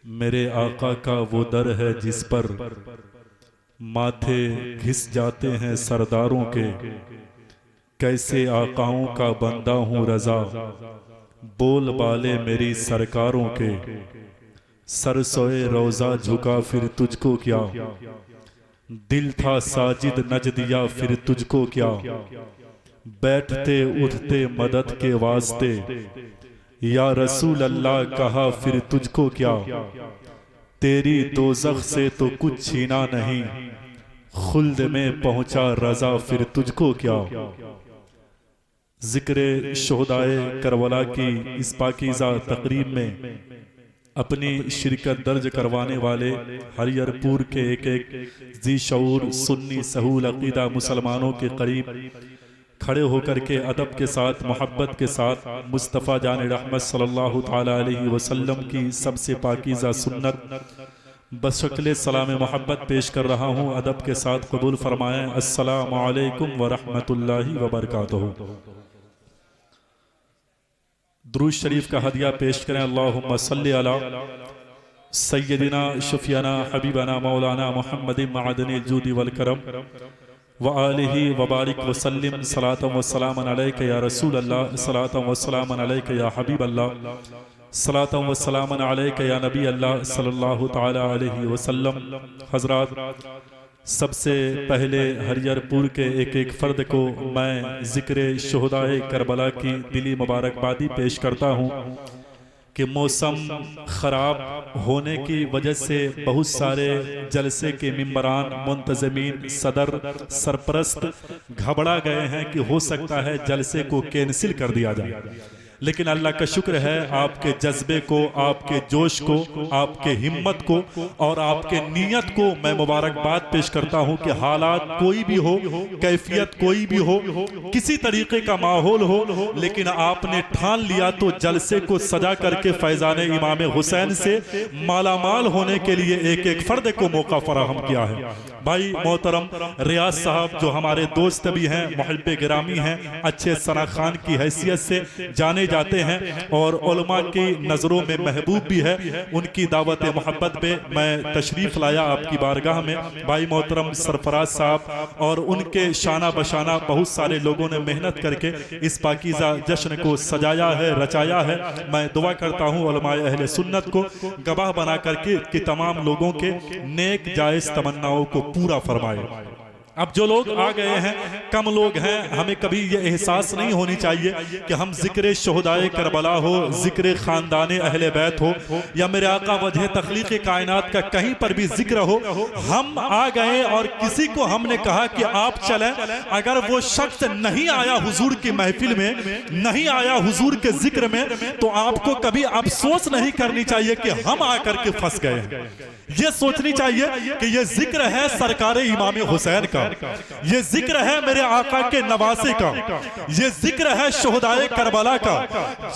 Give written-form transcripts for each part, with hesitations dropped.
मेरे आका का वो दर है जिस पर माथे घिस जाते हैं सरदारों के। कैसे आकाओं का बंदा हूँ रजा, बोल बाले मेरी सरकारों के। सर सोए रोजा झुका फिर तुझको क्या, दिल था साजिद नज दिया फिर तुझको क्या। बैठते उठते मदद के वास्ते, या रसूल अल्लाह कहा फिर तुझको क्या। तेरी दोज़ख से तो कुछ छीना नहीं, खुल्द में पहुंचा रजा फिर तुझको क्या। जिक्र शोहदाए करबला की इस पाकीज़ा तकरीब में अपनी शिरकत दर्ज करवाने वाले हरियरपुर के एक एक जी शऊर सुन्नी सहूल अकीदा मुसलमानों के करीब खड़े होकर के अदब के साथ मोहब्बत के साथ मुस्तफ़ा जान रहमत सल्लल्लाहु ताला अलैहि वसल्लम की सबसे पाकीज़ा सुन्नत बशक्ल सलाम मोहब्बत पेश कर रहा हूँ। अदब के साथ कबूल फरमाएं। अस्सलामु अलैकुम व रहमतुल्लाहि व बरकातुहू। दुरूद शरीफ का हदिया पेश करें। अल्लाहुम्मा सल्ली अला सय्यदिना शफियाना हबीबना मौलाना मुहम्मद मअदनिल जूदी वल करम व आलिहि व बारिक व सल्लिम सलातम व सलामन अलैका या रसूल अल्लाह, सलातम व सलामन अलैका या हबीब अल्लाह, सलातम व सलामन अलैका या नबी अल्लाह सल्लल्लाहु ताला अलैहि वसल्लम। हजरात, सबसे पहले हरियरपुर के एक एक फ़र्द को मैं ज़िक्र शोहदाए करबला की दिली मुबारकबादी पेश करता हूँ कि मौसम ख़राब होने की वजह से बहुत सारे जलसे के मिंबरान, मुंतज़मीन, सदर, सरपरस्त घबरा गए हैं कि हो सकता है जलसे को कैंसिल कर दिया जाए। लेकिन अल्लाह का शुक्र है, आपके जज्बे को, आपके जोश को, आपके हिम्मत को और आपके नीयत को मैं मुबारकबाद पेश करता हूं कि हालात कोई भी हो, कैफियत कोई भी हो, किसी तरीके का माहौल हो, लेकिन आपने ठान लिया तो जलसे को सजा करके फैजान इमाम हुसैन से मालामाल होने के लिए एक एक फर्द को मौका फराहम किया है। भाई मोहतरम रियाज साहब जो हमारे दोस्त भी हैं, मुहब्बे गिरामी हैं, अच्छे सना खान की हैसियत से जाने जाते हैं और उलमा की नज़रों में महबूब भी है, उनकी दावत मोहब्बत पे मैं तशरीफ़ लाया आपकी बारगाह में। भाई मोहतरम सरफराज साहब और उनके शाना बशाना बहुत सारे लोगों ने मेहनत करके इस पाकीज़ा जश्न को सजाया है, रचाया है। मैं दुआ करता हूँ उलमाए अहले सुन्नत को गवाह बना करके कि तमाम लोगों के नेक जायज़ तमन्नाओं को पूरा फरमाए। अब जो लोग आ गए हैं, कम लोग हैं, हमें कभी ये एहसास नहीं होनी चाहिए कि हम जिक्र शोहदाए करबला हो, जिक्र ख़ानदान अहले बैत हो या मेरे आका वजह तख्लीक़ कायनात का कहीं पर भी जिक्र हो, हम आ गए और किसी को हमने कहा कि आप चलें, अगर वो शख्स नहीं आया हुजूर की महफिल में, नहीं आया हुजूर के जिक्र में, तो आपको कभी अफसोस नहीं करनी चाहिए कि हम आकर के फंस गए हैं। ये सोचनी चाहिए कि ये जिक्र है सरकार इमाम हुसैन का, ये जिक्र है मेरे आका के नवासे का, ये जिक्र है शोहदाए करबला का।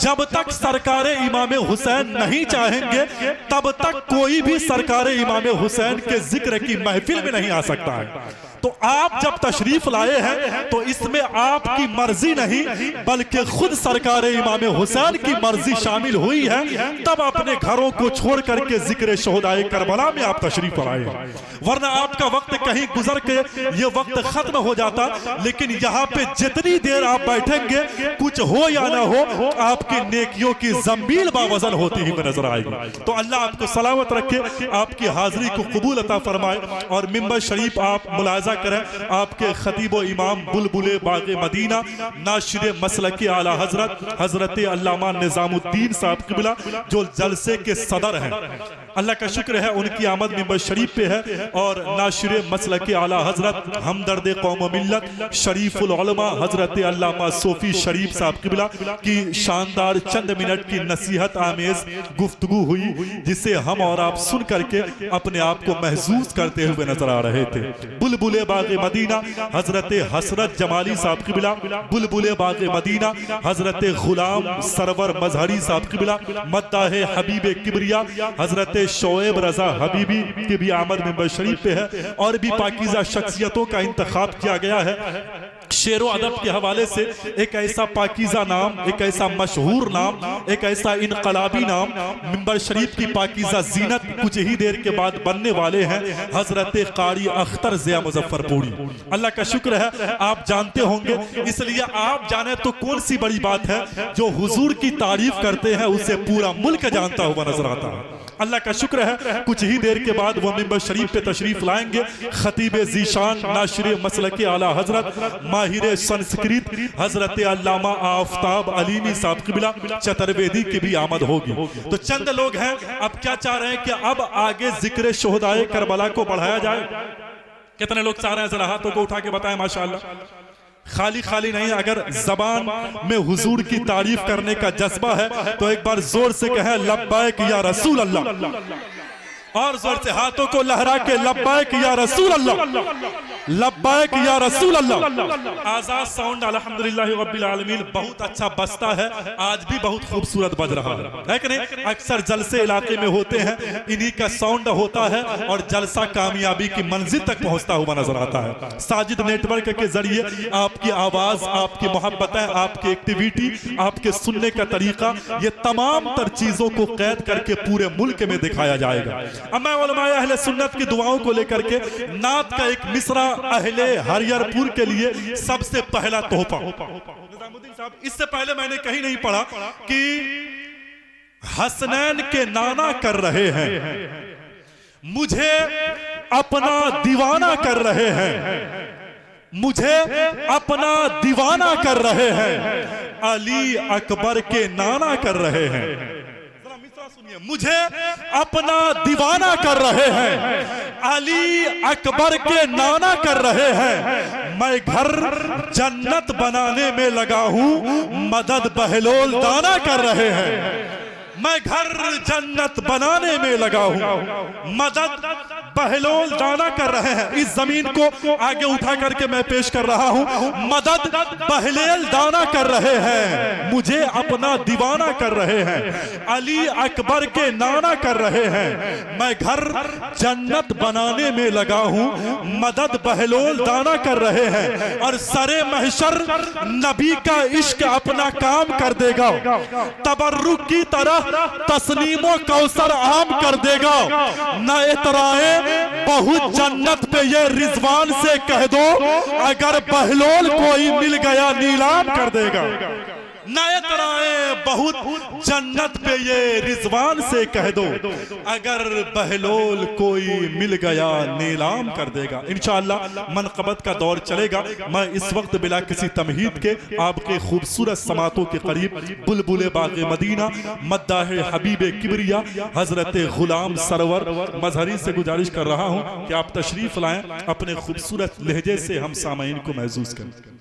जब तक सरकार इमाम हुसैन नहीं चाहेंगे तब तक कोई भी सरकार इमाम हुसैन के जिक्र की महफिल में नहीं आ सकता है। तो आप जब तशरीफ लाए हैं तो इसमें आपकी मर्जी नहीं बल्कि खुद सरकार इमाम हुसैन की मर्जी शामिल हुई है, तब अपने घरों को छोड़ करके जिक्र शोहदाए करबला में आप तशरीफ लाए। वरना आपका वक्त कहीं गुजर के ये वक्त खत्म हो जाता। लेकिन यहाँ पे जितनी देर आप बैठेंगे, कुछ हो या ना हो, आपकी नेकियों की जंबील बावजन होती ही नजर आएगी। तो अल्लाह आपको सलामत रखे, आपकी हाजिरी को कबूल अता फरमाए और मिंबर शरीफ आप मुलाजा करें। आपके खतीब व इमाम बुलबुले बाग़े मदीना नाशिर मसलक आला हजरत हजरत अल्लामा निजामुद्दीन साहब क़िबला जो जलसे के सदर हैं, अल्लाह का शुक्र है उनकी आमद मिंबर शरीफ पे है। और नाशिर मसलक आला हजरत हमदर्द कौम मिल्लत शरीफुल उलमा हजरत अल्लामा सोफी शरीफ साहब क़िबला की शानदार चंद मिनट की नसीहत आमेज गुफ्तगू हुई, जिसे हम और आप सुन करके अपने आप को महसूस करते हुए नजर आ रहे थे। बुलबुले बाग़े मदीना हजरत हसरत जमाली साहब क़िबला, बुलबुले बाग़े मदीना हजरत गुलाम सरवर मजहरी साहब क़िबला, मद्दाह हबीब किबरिया हजरत शोएब रजा हबीबी की भी आमद मिंबर शरीफ पे है। और भी पाकीज़ा शख्सियतों का इंतखाब किया गया है। शेरो अदब के हवाले से एक ऐसा पाकीज़ा नाम, एक ऐसा मशहूर नाम, एक ऐसा इनकलाबी नाम, मिंबर शरीफ की पाकीज़ा जीनत कुछ ही देर के बाद बनने वाले हैं हजरत कारी अख्तर ज़िया मुज़फ्फरपुरी। अल्लाह का शुक्र है आप जानते होंगे, इसलिए आप जाने तो कौन सी बड़ी बात है, जो हुजूर की तारीफ करते हैं उसे पूरा मुल्क जानता हुआ नजर आता है। अल्लाह का शुक्र है कुछ ही देर के बाद वो मिंबर शरीफ पे तशरीफ लाएंगे खतीब जीशान नाशिर मसलक आला हजरत माहिर संस्कृत हजरत अल्लामा आफताब अलीमी साहब क़िबला चतुर्वेदी की भी आमद होगी। तो चंद लोग हैं, अब क्या चाह रहे हैं कि अब आगे जिक्र शोहदाए करबला को बढ़ाया जाए। कितने लोग चाह रहे हैं, जरा हाथों को उठा के बताएं। माशाअल्लाह, खाली खाली नहीं, अगर जबान में हुजूर की तारीफ करने का जज्बा है तो एक बार जोर से कहें लब्बैक या रसूल अल्लाह, और जोर से हाथों को लहरा के लब्बैक या रसूल अल्लाह, लब्बैक या रसूल अल्लाह। आजाद साउंड अल्हम्दुलिल्लाह रब्बिल आलमीन बहुत अच्छा बजता है, आज भी बहुत खूबसूरत बज रहा है कि नहीं। अक्सर जलसे इलाके में होते हैं, इन्हीं का साउंड होता है और जलसा कामयाबी की मंजिल तक पहुंचता हुआ नजर आता है। साजिद नेटवर्क के जरिए आपकी आवाज, आपकी मोहब्बतें, आपकी एक्टिविटी, आपके सुनने का तरीका, ये तमाम तर चीजों को कैद करके पूरे मुल्क में दिखाया जाएगा। अब मैं उलमाए अहले सुन्नत की दुआओं को लेकर के नात का एक मिसरा अहले हरियरपुर के लिए सबसे पहला तोहफा। निजामुद्दीन साहब, इससे पहले मैंने कहीं नहीं पढ़ा कि हसनैन के नाना कर रहे हैं, मुझे अपना दीवाना कर रहे हैं, मुझे अपना दीवाना कर रहे हैं, अली अकबर के नाना कर रहे हैं। मुझे अपना दीवाना कर रहे हैं, अली अकबर के नाना कर रहे हैं, मैं घर जन्नत बनाने में लगा हूं, मदद बहलोल दाना कर रहे हैं, मैं घर जन्नत बनाने में लगा हूं, मदद बहलोल दाना कर रहे हैं। इस जमीन को आगे उठा करके मैं पेश कर रहा हूं, मदद बहलोल दाना कर रहे हैं, मुझे अपना दीवाना कर रहे हैं, अली अकबर के नाना कर रहे हैं, मैं घर जन्नत बनाने में लगा हूं, मदद बहलोल दाना कर रहे हैं, और सरे महशर नबी का इश्क अपना काम कर देगा, तबर्रुक की तरह तस्नीमो कौसर आम कर देगा, न इतराए बहुत जन्नत पे ये रिजवान से कह दो, अगर बहलोल कोई मिल गया नीलाम कर देगा, नए तरह बहुत जन्नत पे ये रिजवान से कह दो, अगर बहलोल कोई मिल गया नीलाम कर देगा। इंशाअल्लाह मनक़बत का दौर चलेगा। मैं इस वक्त बिला किसी तमहीद के आपके खूबसूरत समातों के करीब बुलबुल बाग़े मदीना मद्दाह हबीब किबरिया हजरत गुलाम सरवर मजहरी से गुजारिश कर रहा हूँ कि आप तशरीफ लाएं, अपने खूबसूरत लहजे से हम सामईन को महसूस करें।